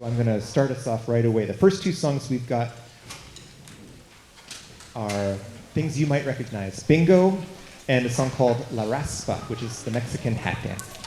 I'm going to start us off right away. The first two songs we've got are things you might recognize. Bingo and a song called La Raspa, which is the Mexican hat dance.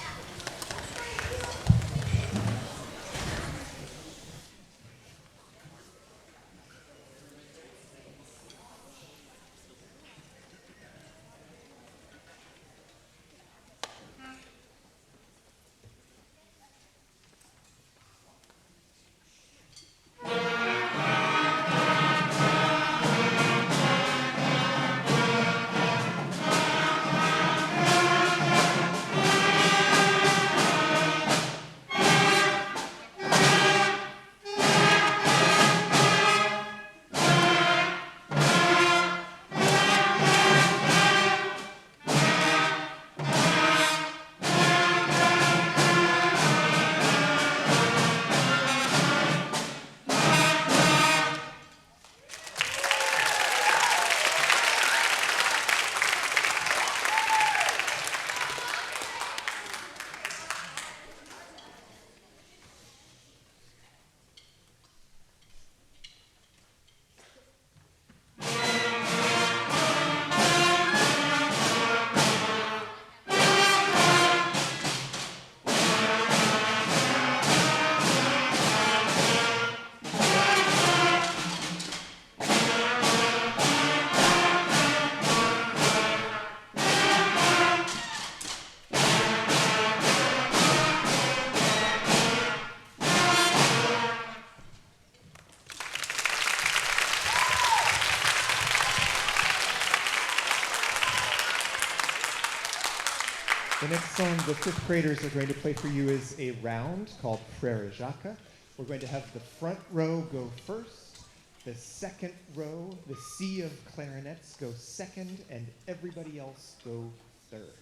The next song the fifth graders are going to play for you is a round called Frere Jacques. We're going to have the front row go first, the second row, the sea of clarinets, go second, and everybody else go third.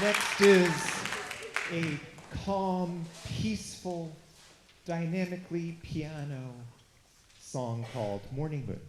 Next is a calm, peaceful, dynamically piano song called Morning Moon.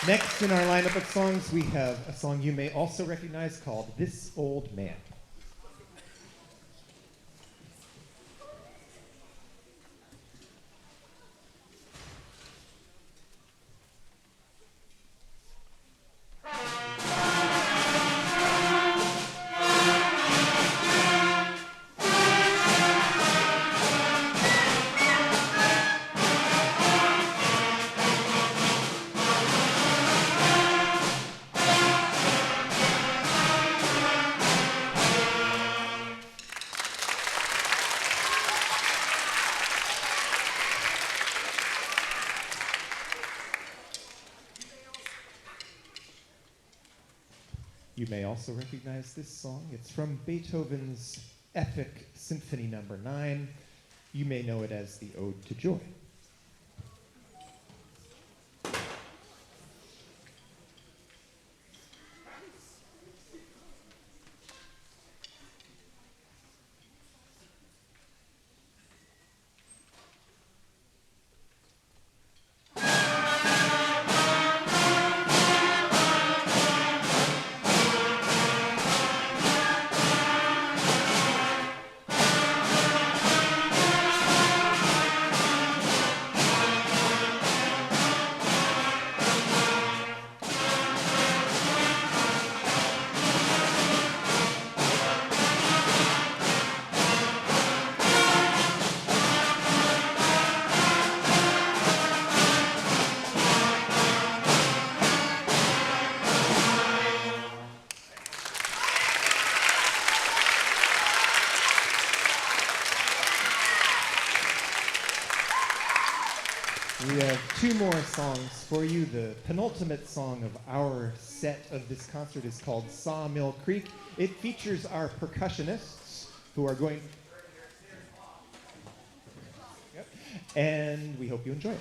Next in our lineup of songs, we have a song you may also recognize called This Old Man. You may also recognize this song. It's from Beethoven's epic Symphony No. 9. You may know it as the Ode to Joy. have two more songs for you. The penultimate song of our set of this concert is called Sawmill Creek. It features our percussionists who are going... Yep. And we hope you enjoy it.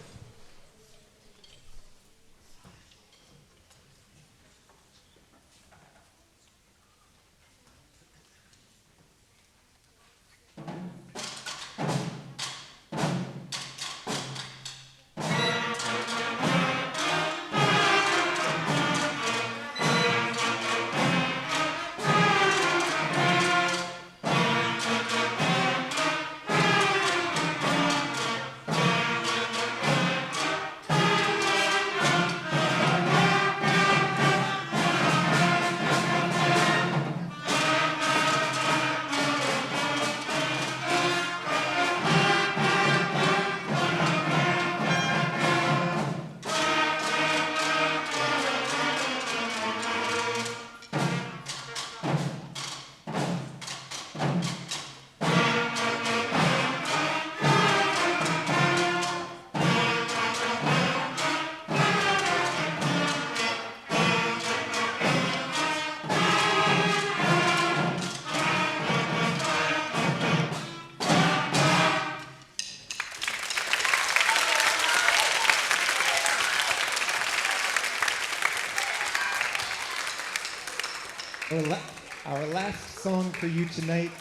Our last song for you tonight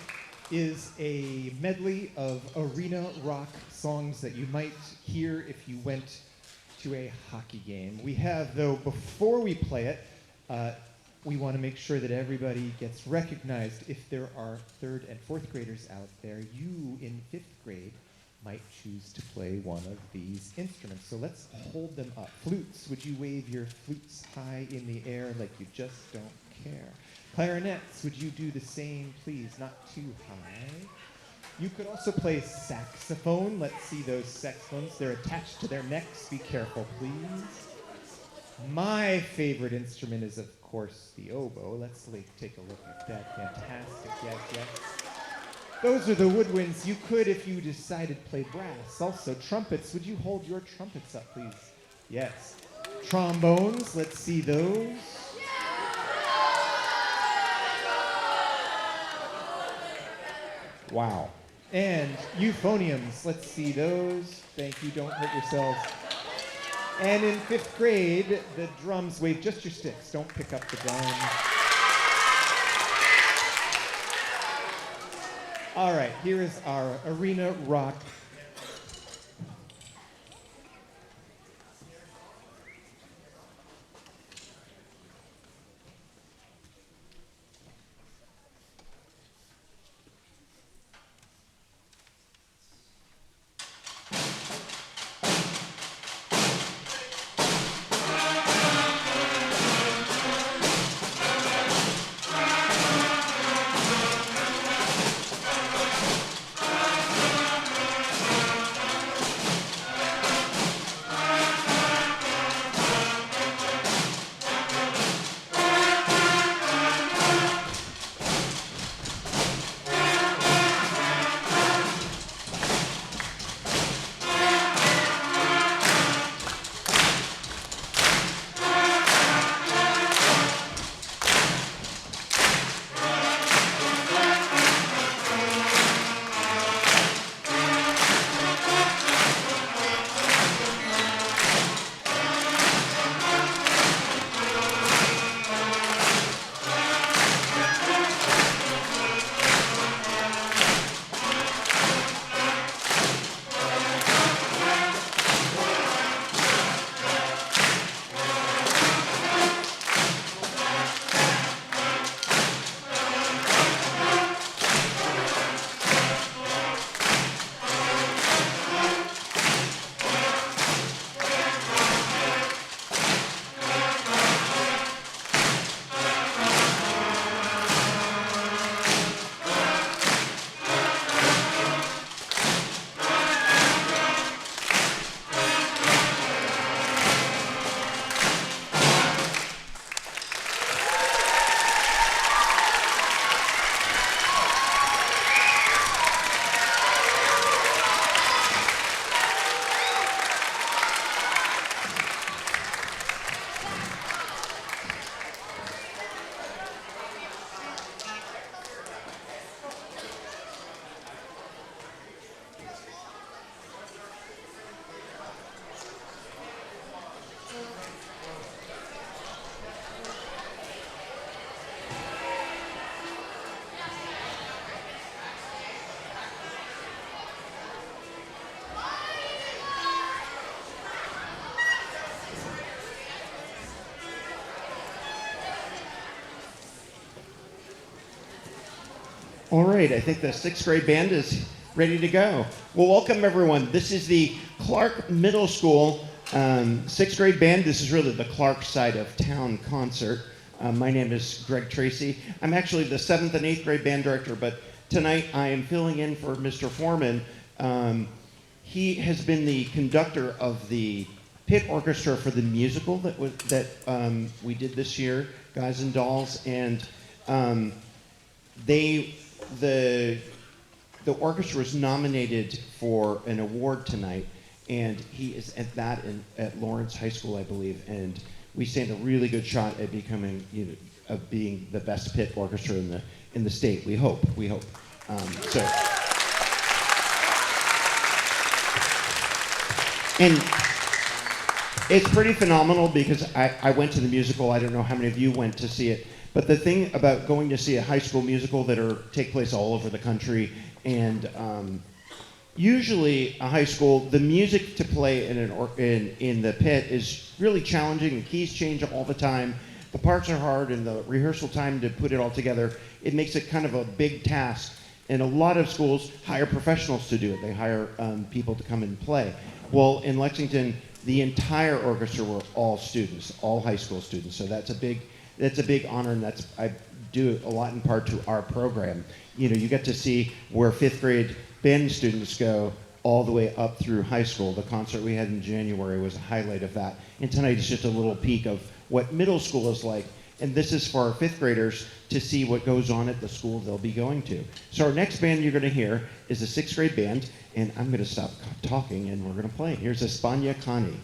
is a medley of arena rock songs that you might hear if you went to a hockey game. We have, though, before we play it, we want to make sure that everybody gets recognized. If there are third and fourth graders out there, you in fifth grade might choose to play one of these instruments. So let's hold them up. Flutes, would you wave your flutes high in the air like you just don't care? Clarinets, would you do the same, please? Not too high. You could also play saxophone. Let's see those saxophones. They're attached to their necks. Be careful, please. My favorite instrument is, of course, the oboe. Let's take a look at that. Fantastic. Yes, yes. Those are the woodwinds. You could, if you decided, play brass. Also, trumpets. Would you hold your trumpets up, please? Yes. Trombones. Let's see those. Wow. And euphoniums. Let's see those. Thank you. Don't hurt yourselves. And in fifth grade, the drums. Wave just your sticks. Don't pick up the drums. All right. Here is our arena rock. All right, I think the sixth grade band is ready to go. Well, welcome everyone. This is the Clarke Middle School sixth grade band. This is really the Clarke side of town concert. My name is Greg Tracy. I'm actually the 7th and 8th grade band director, but tonight I am filling in for Mr. Foreman. He has been the conductor of the pit orchestra for the musical that we did this year, Guys and Dolls, and the orchestra was nominated for an award tonight, and he is at Lawrence High School, I believe, and we stand a really good shot at becoming, of being the best pit orchestra in the state. We hope. And it's pretty phenomenal because I went to the musical. I don't know how many of you went to see it. But the thing about going to see a high school musical that take place all over the country, and usually a high school, the music to play in the pit is really challenging. The keys change all the time. The parts are hard, and the rehearsal time to put it all together, it makes it kind of a big task. And a lot of schools hire professionals to do it. They hire people to come and play. Well, in Lexington, the entire orchestra were all students, all high school students. So that's a big honor, and I do it a lot in part to our program. You get to see where 5th grade band students go all the way up through high school. The concert we had in January was a highlight of that. And tonight is just a little peek of what middle school is like. And this is for our 5th graders to see what goes on at the school they'll be going to. So our next band you're gonna hear is a 6th grade band, and I'm gonna stop talking and we're gonna play. Here's España Cani.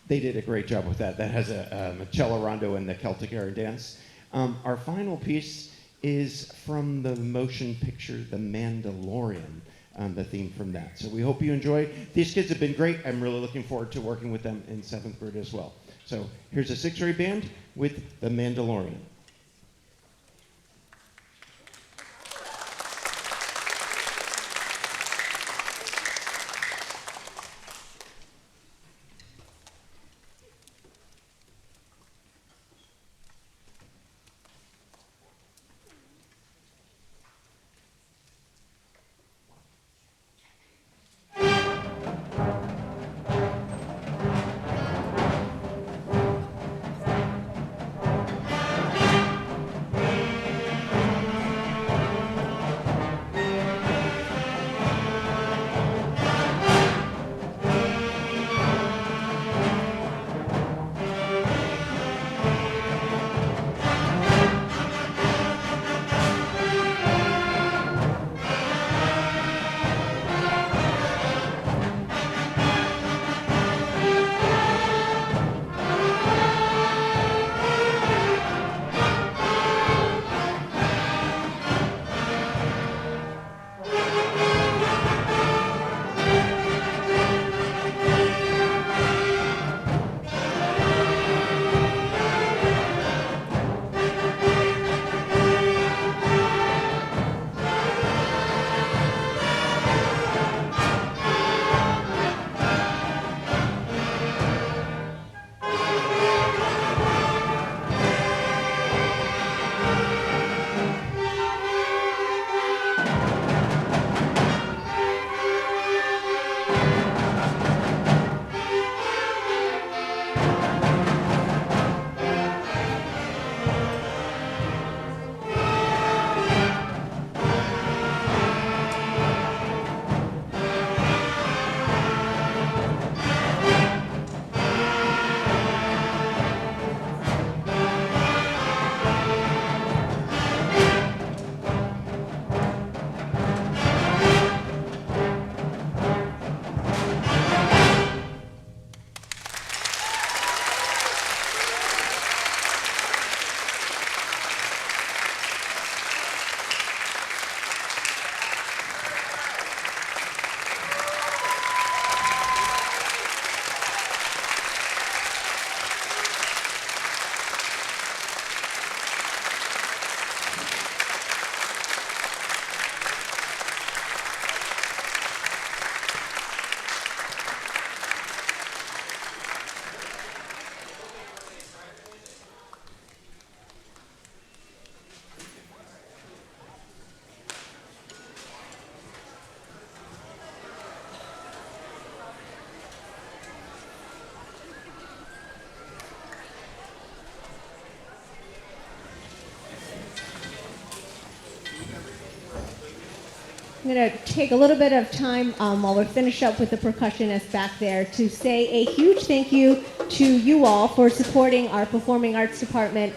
They did a great job with that. That has a cello rondo and the Celtic air dance. Our final piece is from the motion picture The Mandalorian, the theme from that. So we hope you enjoy. These kids have been great. I'm really looking forward to working with them in 7th grade as well. So here's a 6th grade band with The Mandalorian. I'm going to take a little bit of time while we're finished up with the percussionists back there to say a huge thank you to you all for supporting our performing arts department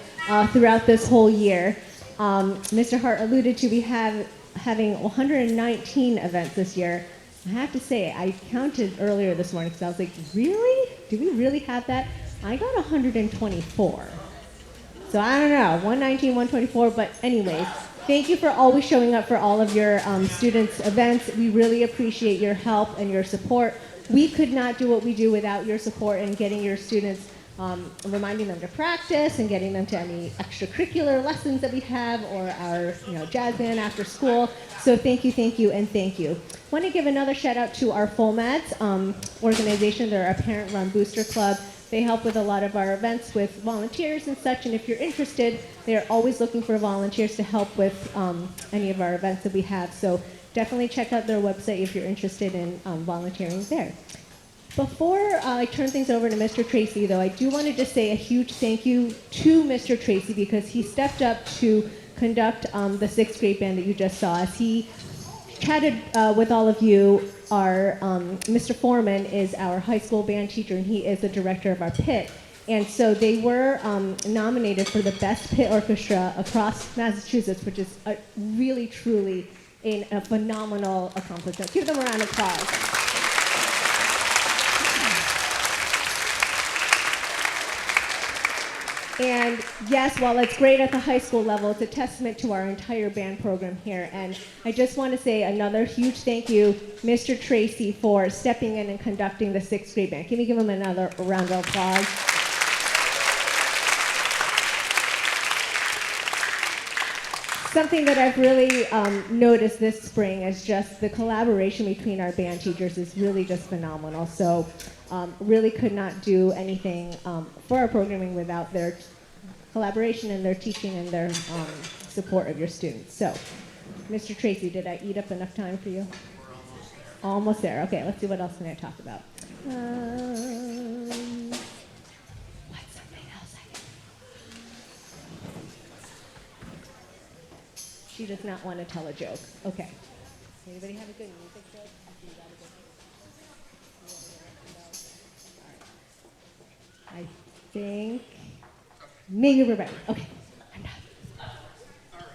throughout this whole year. Mr. Hart alluded to we having 119 events this year. I have to say, I counted earlier this morning because I was like, really? Do we really have that? I got 124. So I don't know, 119, 124, but anyways, thank you for always showing up for all of your students' events. We really appreciate your help and your support. We could not do what we do without your support and getting your students, reminding them to practice and getting them to any extracurricular lessons that we have or our jazz band after school. So thank you, and thank you. I want to give another shout out to our FOMADS organization. They're a parent-run booster club. They help with a lot of our events with volunteers and such, and if you're interested, they're always looking for volunteers to help with any of our events that we have. So definitely check out their website if you're interested in volunteering there. Before I turn things over to Mr. Tracy, though, I do want to just say a huge thank you to Mr. Tracy because he stepped up to conduct the 6th grade band that you just saw. As he chatted with all of you, our Mr. Foreman is our high school band teacher, and he is the director of our pit. And so they were nominated for the best pit orchestra across Massachusetts, which is really, truly a phenomenal accomplishment. Give them a round of applause. And yes, while it's great at the high school level, it's a testament to our entire band program here. And I just want to say another huge thank you, Mr. Tracy, for stepping in and conducting the 6th grade band. Can we give him another round of applause? Something that I've really noticed this spring is just the collaboration between our band teachers is really just phenomenal. So really could not do anything for our programming without their collaboration and their teaching and their support of your students. So, Mr. Tracy, did I eat up enough time for you? We're almost there. Almost there. Okay, let's see what else can I talk about. What's something else I can... She does not want to tell a joke. Okay. Anybody have a good music joke? You got a good one? I think maybe we're ready. Okay, I'm done. All right.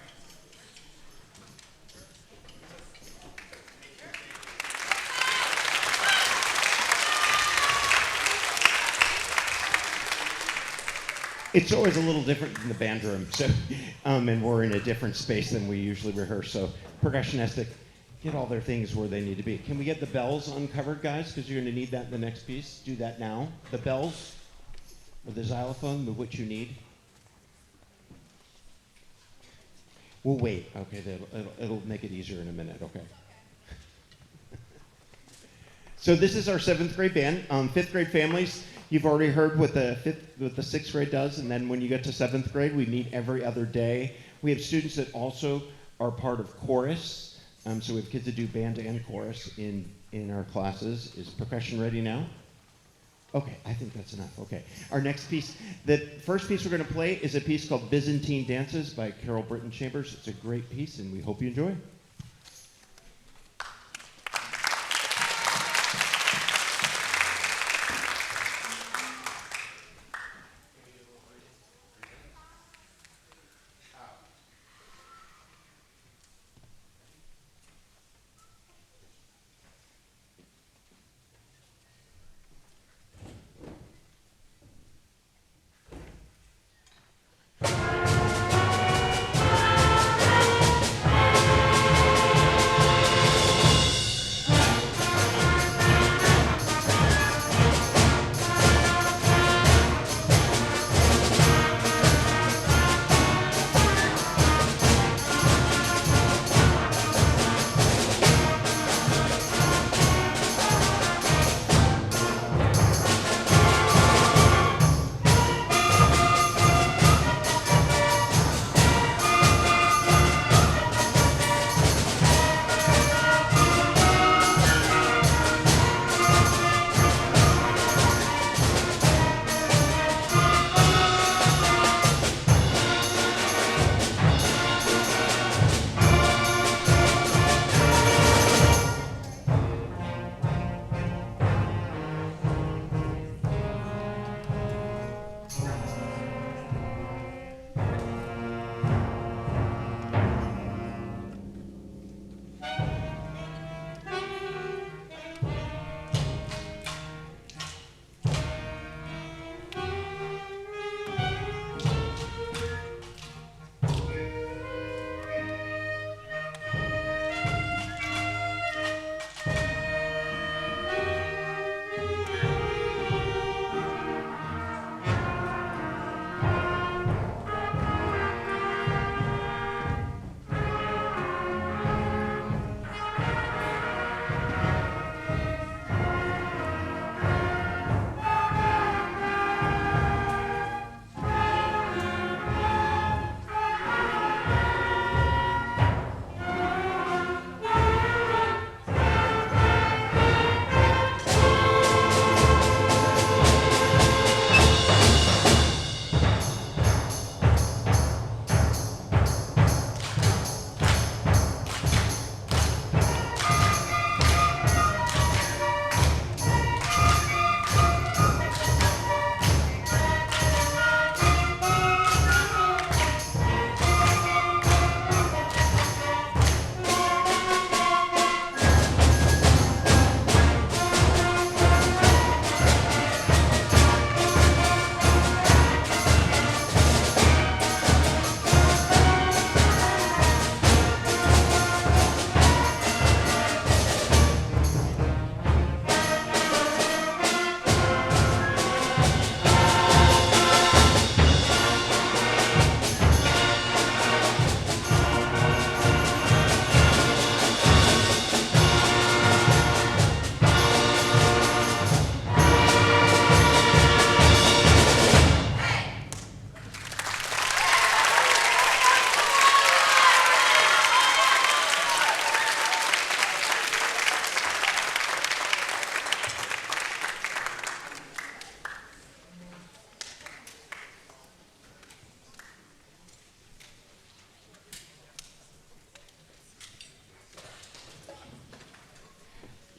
It's always a little different in the band room, so, and we're in a different space than we usually rehearse. So percussion has to get all their things where they need to be. Can we get the bells uncovered, guys? Because you're going to need that in the next piece. Do that now. The bells, or the xylophone, which you need. We'll wait. Okay, it'll make it easier in a minute. Okay. So this is our 7th grade band. 5th grade families. You've already heard what the 6th grade does, and then when you get to 7th grade, we meet every other day. We have students that also are part of chorus, so we have kids that do band and chorus in our classes. Is percussion ready now? Okay, I think that's enough. Okay, our next piece, the first piece we're going to play is a piece called Byzantine Dances by Carol Britton Chambers. It's a great piece, and we hope you enjoy.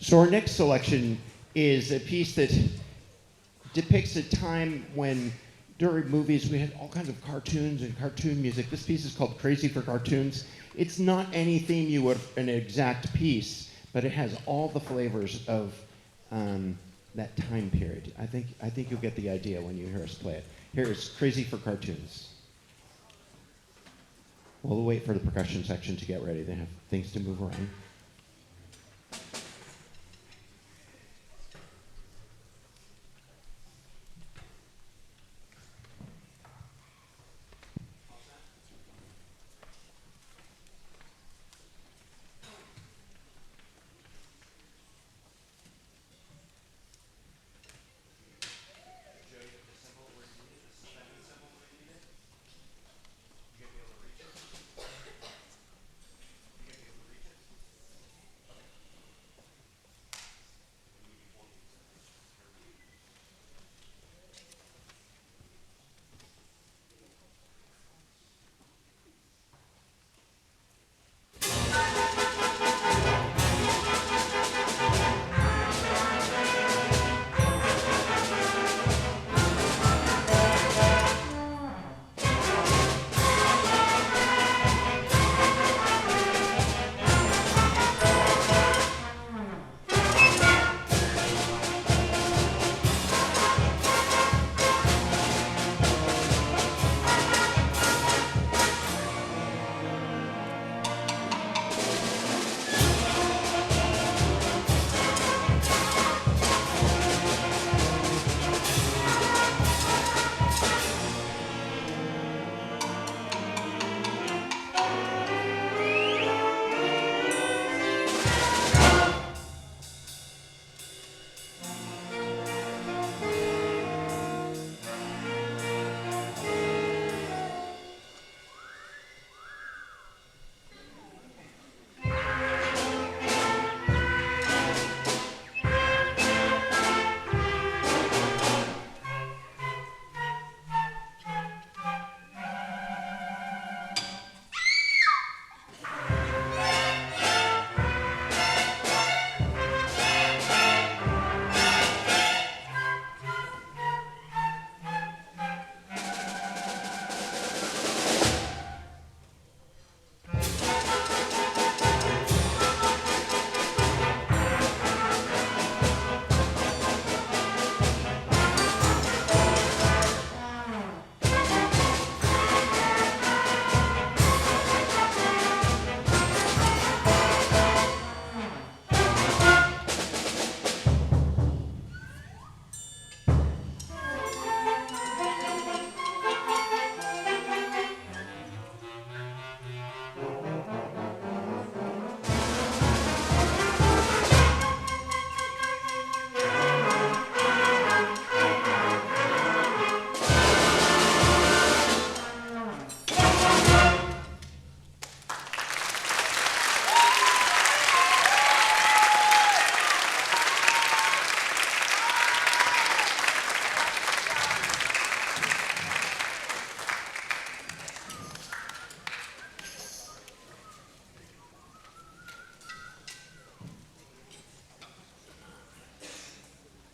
So our next selection is a piece that depicts a time when during movies we had all kinds of cartoons and cartoon music. This piece is called Crazy for Cartoons. It's not any theme you would, an exact piece, but it has all the flavors of that time period. I think you'll get the idea when you hear us play it. Here is Crazy for Cartoons. We'll wait for the percussion section to get ready. They have things to move around.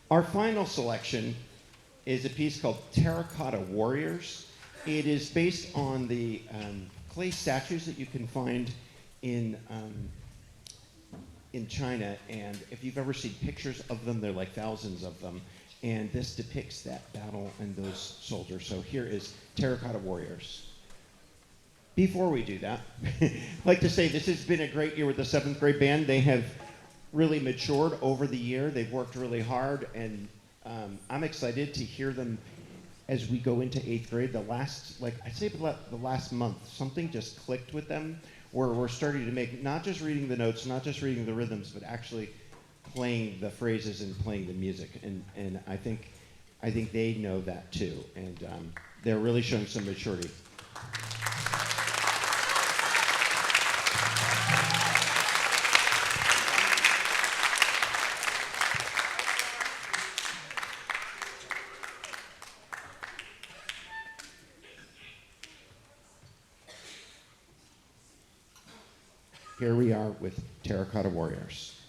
Our final selection is a piece called Terracotta Warriors. It is based on the clay statues that you can find in China, and if you've ever seen pictures of them, there are like thousands of them, and this depicts that battle and those soldiers. So here is Terracotta Warriors. Before we do that, I'd like to say this has been a great year with the 7th grade band. They have really matured over the year. They've worked really hard, and I'm excited to hear them as we go into 8th grade. The last, like I'd say the last month, something just clicked with them where we're starting to make, not just reading the notes, not just reading the rhythms, but actually playing the phrases and playing the music. And I think they know that too. And they're really showing some maturity. Here we are with Terracotta Warriors.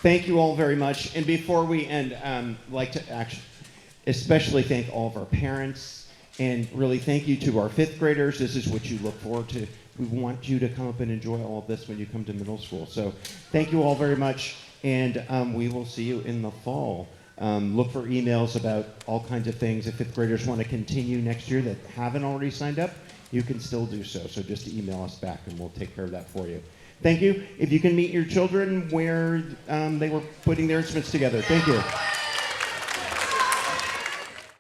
Thank you all very much. And before we end, I'd like to actually especially thank all of our parents, and really thank you to our 5th graders. This is what you look forward to. We want you to come up and enjoy all of this when you come to middle school. So thank you all very much, and we will see you in the fall. Look for emails about all kinds of things. If 5th graders want to continue next year that haven't already signed up, you can still do so. So just email us back and we'll take care of that for you. Thank you. If you can meet your children where they were putting their instruments together. Thank you.